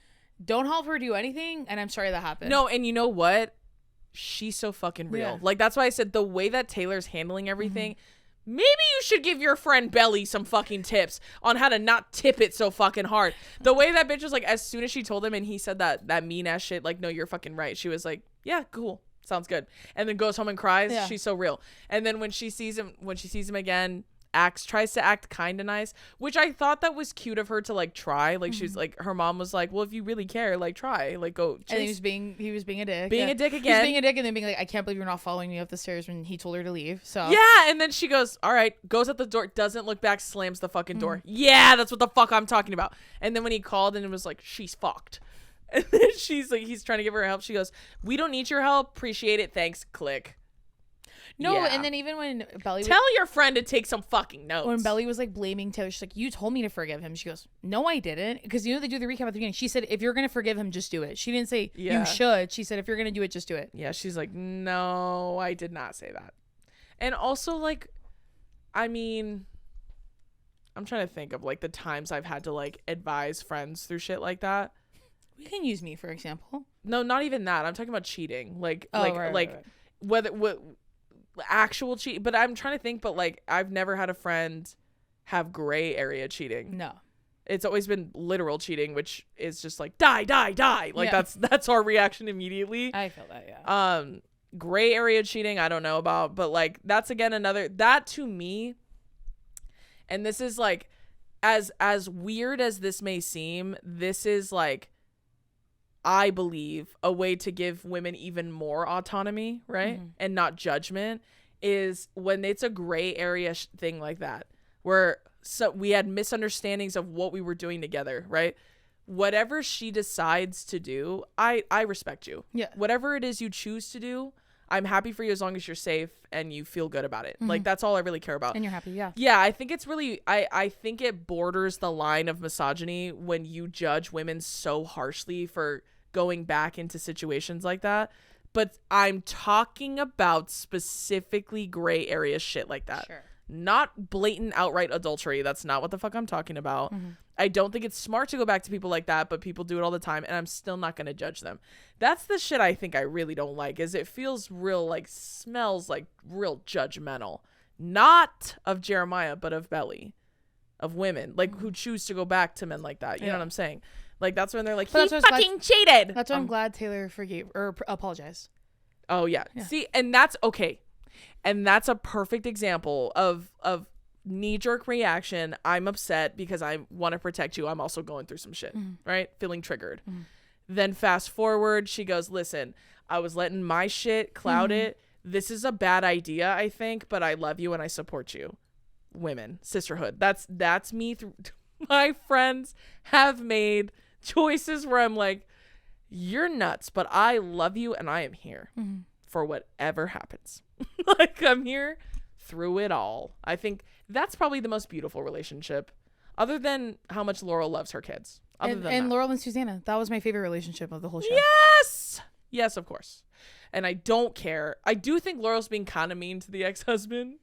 Don't help her do anything, and I'm sorry that happened. No, and you know what? She's so fucking real. Yeah. Like, that's why I said the way that Taylor's handling everything, maybe you should give your friend Belly some fucking tips on how to not tip it so fucking hard. The way that bitch was like, as soon as she told him and he said that mean ass shit, like, no, you're fucking right. She was like, yeah, cool. Sounds good. And then goes home and cries. Yeah. She's so real. And then when she sees him again, tries to act kind of nice, which I thought that was cute of her to like try. Like she's like, her mom was like, well, if you really care, like try, like go. And he was being a dick. Being a dick again. He was being a dick and then being like, I can't believe you're not following me up the stairs when he told her to leave. So yeah, and then she goes, all right, goes at the door, doesn't look back, slams the fucking door. Yeah, that's what the fuck I'm talking about. And then when he called and it was like, she's fucked. And then she's like, he's trying to give her help. She goes, we don't need your help. Appreciate it. Thanks. Click. No, yeah. And then even when Belly tell your friend to take some fucking notes. When Belly was like blaming Taylor, she's like, you told me to forgive him. She goes, no, I didn't. Because you know they do the recap at the beginning. She said, if you're gonna forgive him, just do it. She didn't say you should. She said, if you're gonna do it, just do it. Yeah, she's like, no, I did not say that. And also, like, I mean, I'm trying to think of like the times I've had to like advise friends through shit like that. We can use me for example. No, not even that. I'm talking about cheating. Like, right. whether what actual cheat. But I'm trying to think. But like, I've never had a friend have gray area cheating. No, it's always been literal cheating, which is just like die. Like that's our reaction immediately. I feel that. Yeah. Gray area cheating, I don't know about, but like that's again another that to me. And this is like, as weird as this may seem, this is like, I believe a way to give women even more autonomy, right? And not judgment, is when it's a gray area thing like that, where we had misunderstandings of what we were doing together, right? Whatever she decides to do, I respect you. Yeah. Whatever it is you choose to do, I'm happy for you as long as you're safe and you feel good about it. Like, that's all I really care about. And you're happy, yeah. Yeah, I think it's really, I think it borders the line of misogyny when you judge women so harshly for going back into situations like that. But I'm talking about specifically gray area shit like that. Sure. Not blatant outright adultery. That's not what the fuck I'm talking about. I don't think it's smart to go back to people like that, but people do it all the time, and I'm still not going to judge them. That's the shit I think I really don't like, is it feels real, like, smells like real judgmental. Not of Jeremiah, but of Belly. Of women, like, who choose to go back to men like that. You know what I'm saying? Like, that's when they're like, he fucking cheated. That's why I'm glad Taylor forgave or apologized. Oh, yeah. See, and that's okay. And that's a perfect example of knee-jerk reaction. I'm upset because I want to protect you. I'm also going through some shit, right? Feeling triggered. Then fast forward, she goes, listen, I was letting my shit cloud it. This is a bad idea, I think, but I love you and I support you. Women, sisterhood. That's me. My friends have made choices where I'm like, you're nuts, but I love you and I am here for whatever happens. Like, I'm here through it all. I think that's probably the most beautiful relationship, other than how much Laurel loves her kids. And Laurel and Susanna, that was my favorite relationship of the whole show. Yes, of course. And I don't care. I do think Laurel's being kind of mean to the ex-husband.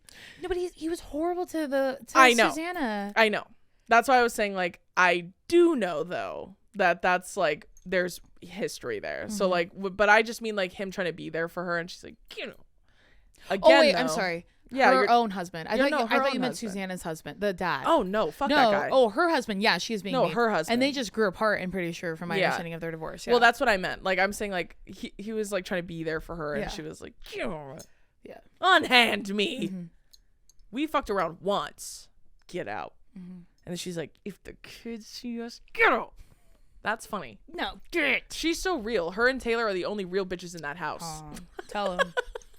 No, but he was horrible to Susanna. I know. That's why I was saying, like, I do know though that's like there's history there. So like, but I just mean like him trying to be there for her, and she's like, you know. Again, wait, I'm sorry. Yeah, her own husband. I thought you meant Susanna's husband, the dad. Oh no, fuck that guy. Oh, her husband. Yeah, she's being mean. Her husband. And they just grew apart. I'm pretty sure, from my understanding of their divorce. Yeah. Well, that's what I meant. Like, I'm saying, like, he was like trying to be there for her, and she was like, unhand me. We fucked around once. Get out. And then she's like, if the kids see us, get out. That's funny. No, she's so real. Her and Taylor are the only real bitches in that house. Tell him.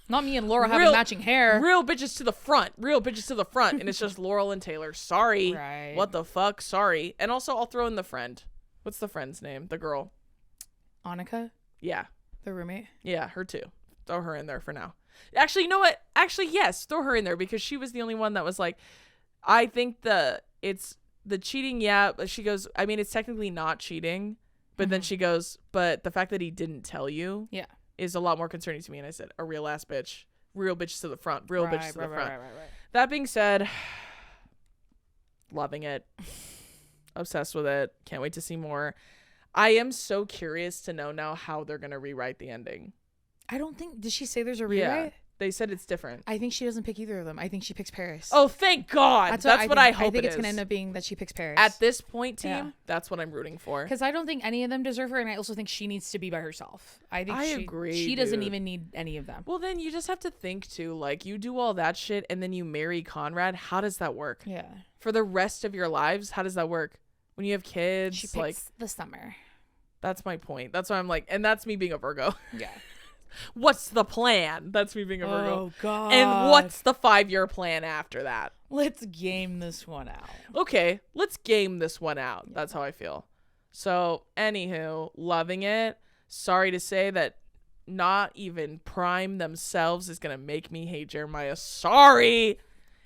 Not me and Laura having matching hair. Real bitches to the front. And it's just Laurel and Taylor. Sorry. Right. What the fuck? Sorry. And also, I'll throw in the friend. What's the friend's name? The girl. Annika? Yeah. The roommate? Yeah, her too. Throw her in there for now. Actually, you know what? Actually, yes. Throw her in there because she was the only one that was like, I think it's the cheating. Yeah. But she goes, I mean, it's technically not cheating. But then she goes, but the fact that he didn't tell you. Yeah. Is a lot more concerning to me. And I said, a real ass bitch. Real bitches to the front. Real bitches to the front. Right. That being said, loving it. Obsessed with it. Can't wait to see more. I am so curious to know now how they're going to rewrite the ending. I don't think... Did she say there's a rewrite? Yeah, they said it's different. I think she doesn't pick either of them. I think she picks Paris. Oh, thank God. That's what I hope it is. I think it's going to end up being that she picks Paris. At this point, team, that's what I'm rooting for. Because I don't think any of them deserve her, and I also think she needs to be by herself. I agree. She doesn't even need any of them. Well, then you just have to think, too. Like, you do all that shit, and then you marry Conrad. How does that work? Yeah. For the rest of your lives, how does that work? When you have kids, she picks the summer. That's my point. That's why I'm like, and that's me being a Virgo. Yeah. What's the plan? That's me being a Virgo. Oh, God. And what's the 5-year plan after that? Let's game this one out. Okay, let's game this one out. That's how I feel. So, anywho, loving it. Sorry to say that not even Prime themselves is going to make me hate Jeremiah. Sorry.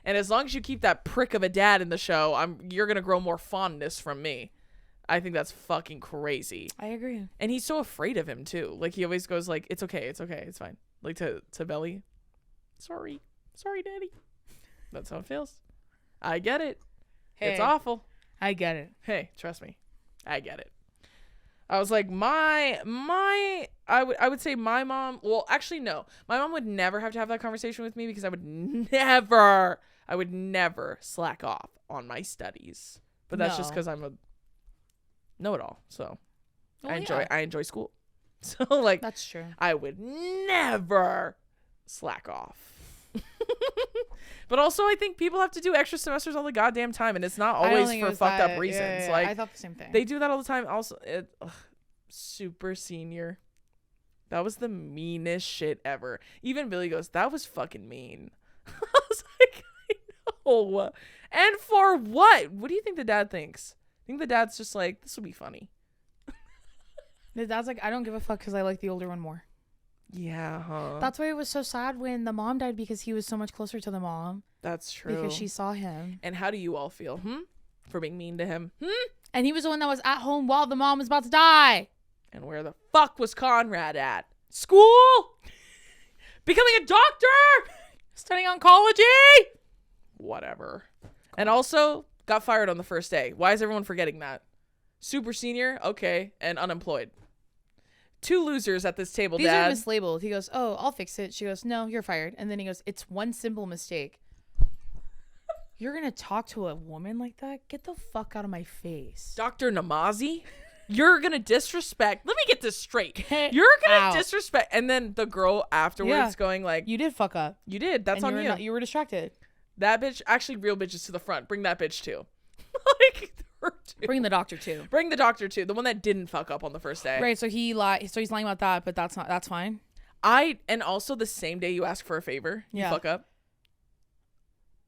And as long as you keep that prick of a dad in the show, you're going to grow more fondness from me. I think that's fucking crazy. I agree. And he's so afraid of him too. Like he always goes like, it's okay, it's fine. Like to Belly. Sorry, daddy. That's how it feels. I get it. Hey, it's awful. I get it. Hey, trust me. I get it. I was like, I would say my mom, well, actually no. My mom would never have to have that conversation with me because I would never slack off on my studies. But that's just because I'm a know-it-all. So I enjoy school. So like that's true. I would never slack off. But also I think people have to do extra semesters all the goddamn time, and it's not always for fucked up reasons. Yeah. Like I thought the same thing. They do that all the time. Also, super senior. That was the meanest shit ever. Even Billy goes, that was fucking mean. I was like, I know. And for what? What do you think the dad thinks? I think the dad's just like, this will be funny. The dad's like, I don't give a fuck because I like the older one more. Yeah, huh? That's why it was so sad when the mom died, because he was so much closer to the mom. That's true. Because she saw him. And how do you all feel? For being mean to him? And he was the one that was at home while the mom was about to die. And where the fuck was Conrad at? School? Becoming a doctor? Studying oncology? Whatever. And also got fired on the first day. Why is everyone forgetting that? Super senior? Okay. And unemployed. 2 losers at this table, These Dad. are mislabeled. He goes, oh, I'll fix it. She goes, no, you're fired. And then he goes, it's one simple mistake. You're going to talk to a woman like that? Get the fuck out of my face. Dr. Namazi? You're going to disrespect. Let me get this straight. You're going to disrespect. And then the girl afterwards going like, you did fuck up. You did. That's on you. You were distracted. That bitch, actually real bitches to the front. Bring that bitch too. Like, bring the doctor too. Bring the doctor too. The one that didn't fuck up on the first day. Right. So he lied. So he's lying about that, but that's fine. And also the same day you ask for a favor, you fuck up.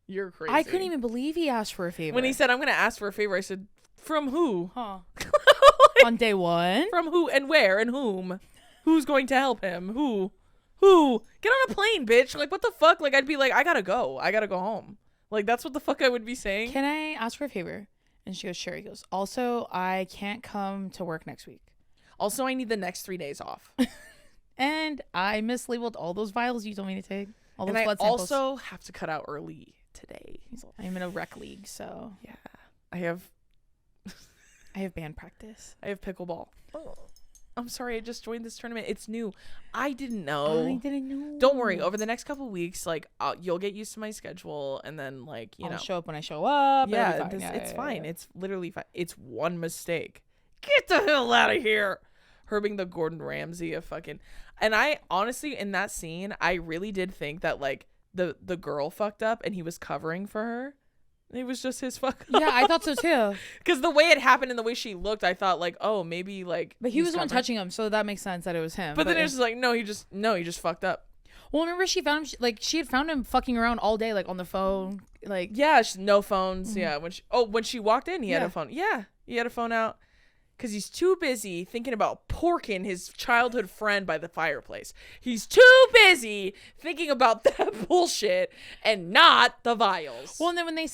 You're crazy. I couldn't even believe he asked for a favor. When he said, I'm going to ask for a favor, I said, from who? Huh. Like, on day one? From who and where and whom? Who's going to help him? Who? Get on a plane, bitch. Like, what the fuck? Like, I'd be like, I gotta go home. Like, that's what the fuck I would be saying. Can I ask for a favor? And she goes, sure. He goes, also, I can't come to work next week. Also, I need the next 3 days off. And I mislabeled all those vials you told me to take. All those blood samples. samples. I also have to cut out early today. I'm in a rec league, so. Yeah. I have band practice. I have pickleball. Oh. I'm sorry, I just joined this tournament. It's new. I didn't know. Don't worry. Over the next couple weeks, like, you'll get used to my schedule, and then, like, I'll show up when I show up. Yeah, it's fine. It's literally fine. It's one mistake. Get the hell out of here. Her being the Gordon Ramsay of fucking. And I honestly, in that scene, I really did think that, like, the girl fucked up and he was covering for her. It was just his fuck up. Yeah, I thought so too. Because the way it happened and the way she looked, I thought like, oh, maybe like. But he was the one touching him, so that makes sense that it was him. But then it was like, no, he just fucked up. Well, remember she found him, she had found him fucking around all day, like on the phone, like. Yeah, no phones. Yeah, when she walked in, he had a phone. Yeah, he had a phone out. Because he's too busy thinking about porking his childhood friend by the fireplace. He's too busy thinking about that bullshit and not the vials. Well, and then when they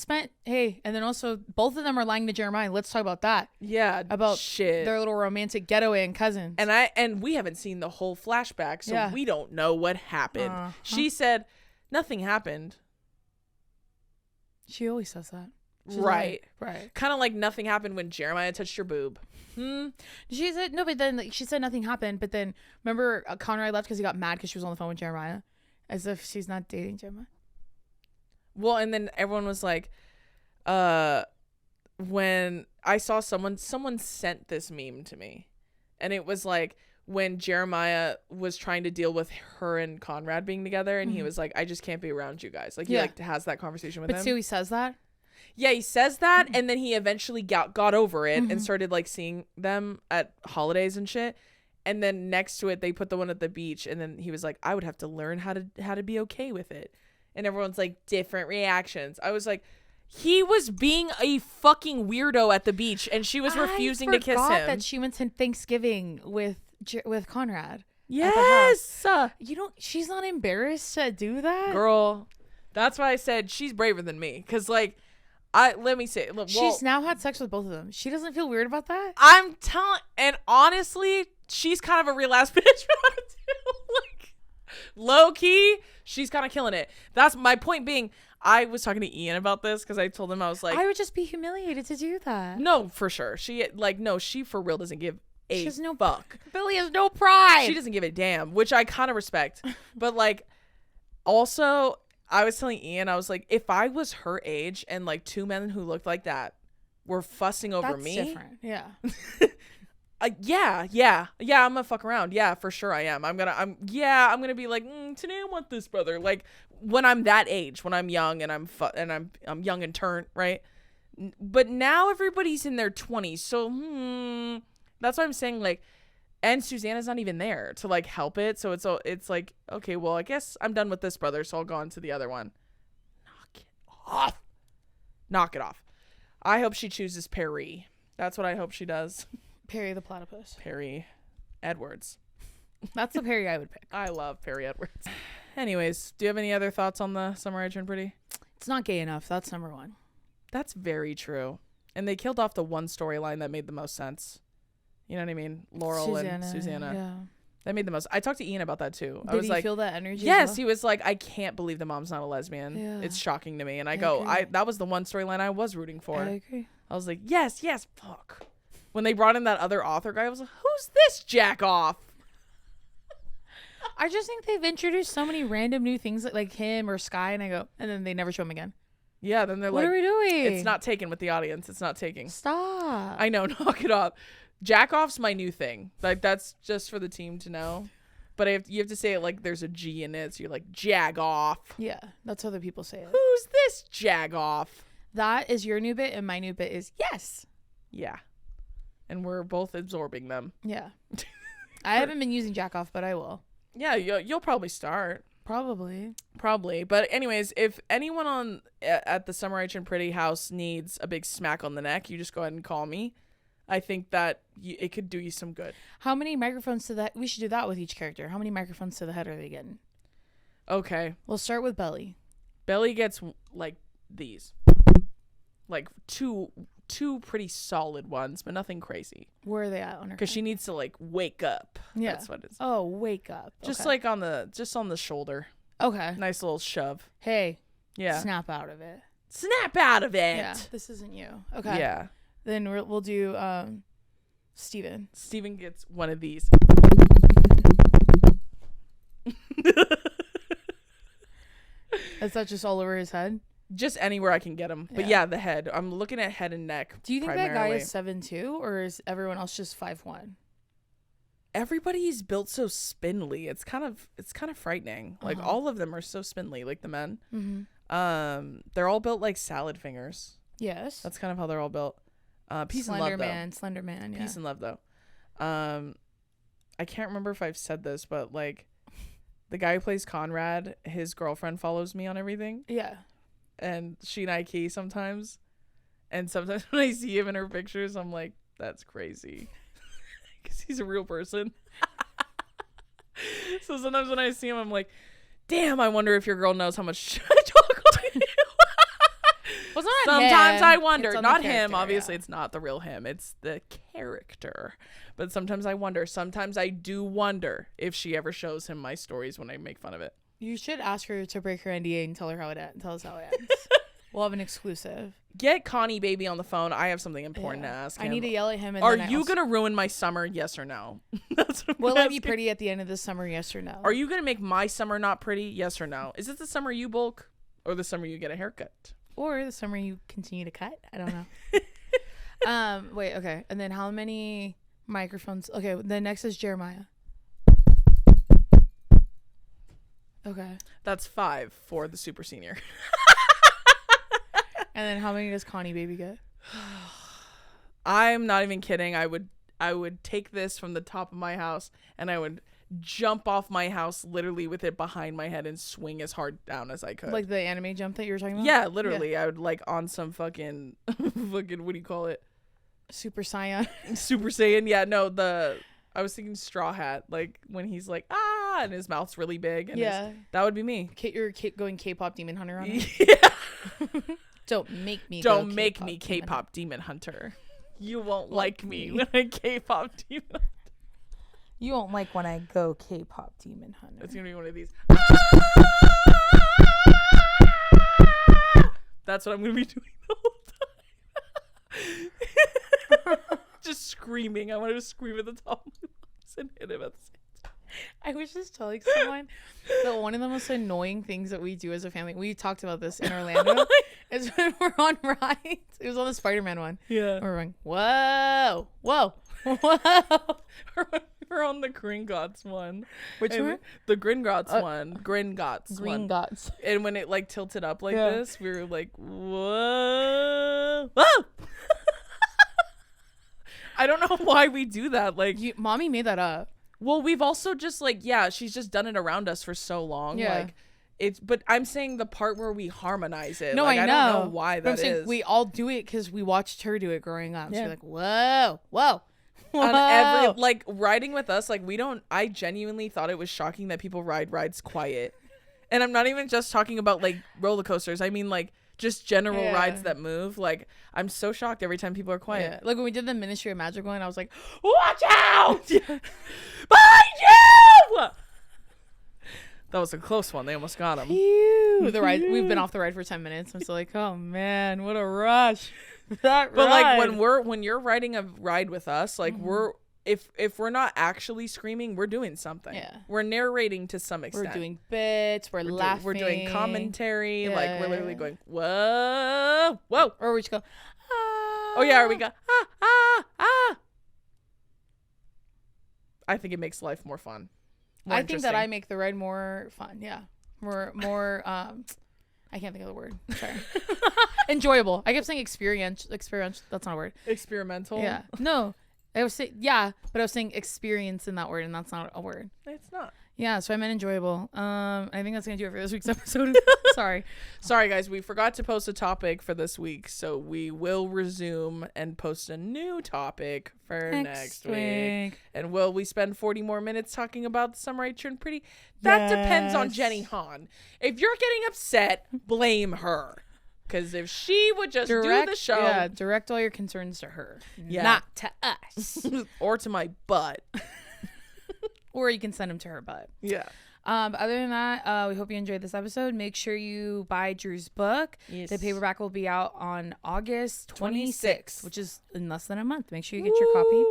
and then also both of them are lying to Jeremiah. Let's talk about that. Yeah, about shit. Their little romantic getaway and cousins. And we haven't seen the whole flashback, so we don't know what happened. She said nothing happened. She always says that. Right. Right. Kind of like nothing happened when Jeremiah touched your boob. She said no, but then she said nothing happened. But then remember Conrad left because he got mad because she was on the phone with Jeremiah, as if she's not dating Jeremiah. Well, and then everyone was like, when I saw someone sent this meme to me, and it was like when Jeremiah was trying to deal with her and Conrad being together, and he was like, I just can't be around you guys. Like he like has that conversation with him. But see, he says that. Yeah, he says that, and then he eventually got over it and started like seeing them at holidays and shit. And then next to it, they put the one at the beach, and then he was like, "I would have to learn how to be okay with it." And everyone's like, different reactions. I was like, he was being a fucking weirdo at the beach, and she was refusing to kiss him. That she went to Thanksgiving with Conrad. Yes, She's not embarrassed to do that, girl. That's why I said she's braver than me, because like. Let me say, look, she's now had sex with both of them. She doesn't feel weird about that. I'm telling, and honestly, she's kind of a real ass bitch about it too. Like, low key, she's kind of killing it. That's my point being. I was talking to Ian about this because I told him I was like, I would just be humiliated to do that. No, for sure. She for real doesn't give a fuck. Billy has no pride. She doesn't give a damn, which I kind of respect. But like, also. I was telling Ian, I was like, if I was her age and like two men who looked like that were fussing over me. That's different. Yeah. Yeah, I'm gonna fuck around. Yeah, for sure I am. I'm gonna be like, today I want this, brother. Like when I'm that age, when I'm young and I'm young and turnt, right? But now everybody's in their 20s, so that's why I'm saying like. And Susanna's not even there to like help it, so it's like, okay, well, I guess I'm done with this brother, so I'll go on to the other one. Knock it off. I hope she chooses Perry. That's what I hope she does. Perry the platypus. Perry Edwards. That's the Perry I would pick. I love Perry Edwards. Anyways, do you have any other thoughts on the Summer I Turned Pretty? It's not gay enough. That's number one. That's very true. And they killed off the one storyline that made the most sense. You know what I mean? Laurel and Susanna. Yeah. That made the most. I talked to Ian about that too. Did I was he like, feel that energy? Yes, he was like, I can't believe the mom's not a lesbian. Yeah. It's shocking to me. And I agree. that was the one storyline I was rooting for. I agree. I was like, yes, fuck. When they brought in that other author guy, I was like, who's this jack off? I just think they've introduced so many random new things like him or Sky, and then they never show him again. Yeah, then they're what like, are we doing? It's not taken with the audience. It's not taking. Stop. I know, knock it off. Jack off's my new thing. Like that's just for the team to know. But you have to say it like there's a G in it, so you're like jag off. Yeah, that's how the people say it. Who's this jag off? That is your new bit, and my new bit is yes. Yeah, and we're both absorbing them. Yeah, I haven't been using jack off, but I will. Yeah, you'll probably start. Probably. But anyways, if anyone at the Summer I Turned Pretty house needs a big smack on the neck, you just go ahead and call me. I think that it could do you some good. How many microphones to that? We should do that with each character. How many microphones to the head are they getting? Okay. We'll start with Belly. Belly gets like these. Like two pretty solid ones, but nothing crazy. Where are they at on her? Because she needs to like wake up. Yeah. That's what it is. Oh, wake up. Just like on the shoulder. Okay. Nice little shove. Hey. Yeah. Snap out of it. Snap out of it. Yeah. This isn't you. Okay. Yeah. Then we'll do Steven. Steven gets one of these. Is that just all over his head? Just anywhere I can get him. But yeah, the head. I'm looking at head and neck. Do you think primarily. that guy is 7'2", or is everyone else just 5'1"? Everybody's built so spindly. It's kind of frightening. Like all of them are so spindly, like the men. Mm-hmm. They're all built like salad fingers. Yes. That's kind of how they're all built. Peace and love, though. Slender Man, yeah. Peace and love, though. I can't remember if I've said this, but like the guy who plays Conrad, his girlfriend follows me on everything. Yeah. And she and I key sometimes. And sometimes when I see him in her pictures, I'm like, that's crazy. Because he's a real person. So sometimes when I see him, I'm like, damn, I wonder if your girl knows how much I talk like you. Well, it's not sometimes him. I wonder. Not him. Obviously, yeah. It's not the real him. It's the character. But sometimes I wonder. Sometimes I do wonder if she ever shows him my stories when I make fun of it. You should ask her to break her NDA and tell us how it ends. We'll have an exclusive. Get Connie Baby on the phone. I have something important to ask him. I need to yell at him. And Are you going to ruin my summer? Yes or no? That's what Will I be pretty at the end of the summer? Yes or no? Are you going to make my summer not pretty? Yes or no? Is it the summer you bulk or the summer you get a haircut? Or the summer you continue to cut? I don't know. Wait, okay. And then how many microphones? Okay, the next is Jeremiah. Okay. That's 5 for the super senior. And then how many does Connie Baby get? I'm not even kidding. I would take this from the top of my house and I would jump off my house literally with it behind my head and swing as hard down as I could. Like the anime jump that you were talking about? Yeah, literally. Yeah. I would like on some fucking what do you call it? Super Saiyan. Super Saiyan. Yeah, no, I was thinking Straw Hat, like when he's like and his mouth's really big and that would be me. You're going K-pop Demon Hunter on it? Yeah. Don't make me K-pop Demon Hunter. You won't like me when I K-pop Demon Hunter. You won't like when I go K-pop Demon Hunter. It's gonna be one of these. That's what I'm gonna be doing the whole time. Just screaming. I wanted to scream at the top of my lungs and hit him at the same time. I was just telling someone that one of the most annoying things that we do as a family, we talked about this in Orlando, is when we're on rides. It was on the Spider-Man one. Yeah. We're going, whoa, whoa, whoa. We're on the Gringotts one. Which one? The Gringotts one. Gringotts. Gringotts. And when it like tilted up like this, we were like, whoa. Whoa! I don't know why we do that. Like, Mommy made that up. Well, we've also just like, she's just done it around us for so long. Yeah. Like, but I'm saying the part where we harmonize it. No, like, I know. I don't know why that I'm saying is. we all do it because we watched her do it growing up. So you're like, whoa, whoa. On every, like, riding with us, like, I genuinely thought it was shocking that people ride rides quiet. And I'm not even just talking about, like, roller coasters. I mean, like, just general rides that move. Like, I'm so shocked every time people are quiet. Yeah. Like, when we did the Ministry of Magic one, I was like, watch out! Behind you! That was a close one. They almost got him. The ride. We've been off the ride for 10 minutes. I'm still like, oh, man, what a rush. But like when you're riding a ride with us, like if we're not actually screaming, we're doing something. Yeah. We're narrating to some extent. We're doing bits. We're laughing. We're doing commentary. Yeah. Like we're literally going, whoa, whoa. Or we just go, ah. Oh yeah, or we go, ah, ah, ah. I think it makes life more fun. I think that I make the ride more fun. Yeah. More I can't think of the word. Sorry. Enjoyable. I kept saying experience. That's not a word. Experimental. Yeah. No. I was saying but I was saying experience in that word, and that's not a word. It's not. Yeah, so I meant enjoyable. I think that's gonna do it for this week's episode. Sorry guys, we forgot to post a topic for this week, so we will resume and post a new topic for next week. And will we spend 40 more minutes talking about the summer I turned pretty? That depends on Jenny Han. If you're getting upset, blame her. Because if she would just do the show, direct all your concerns to her, not to us or to my butt. Or you can send them to her butt. Yeah. Other than that, we hope you enjoyed this episode. Make sure you buy Drew's book. Yes. The paperback will be out on August 26th, which is in less than a month. Make sure you get your copy.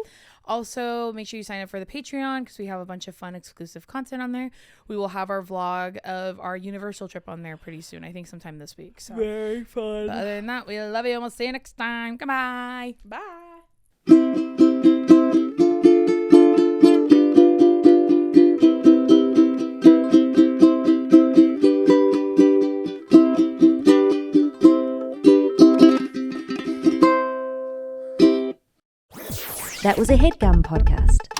Also, make sure you sign up for the Patreon because we have a bunch of fun exclusive content on there. We will have our vlog of our Universal trip on there pretty soon. I think sometime this week. So very fun. But other than that, we love you and we'll see you next time. Goodbye. Bye. That was a HeadGum podcast.